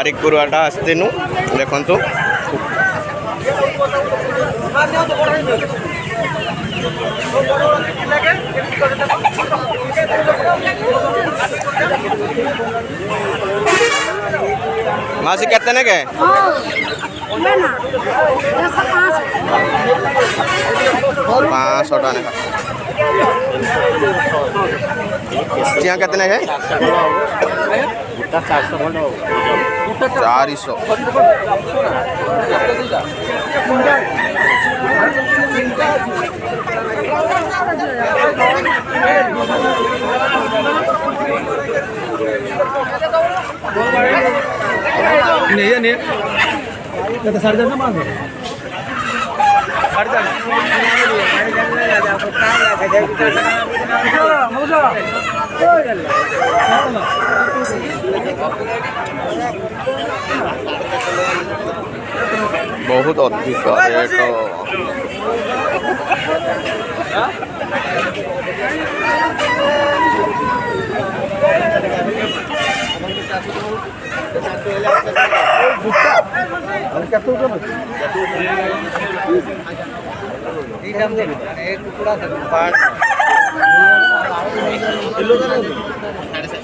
बारिकपुर आटा आस्तीनु देखु मासी कितने के 500 टाने का चिया कितने के 400 नहीं तो साढ़े चार मांगे बहुत अधिक रेट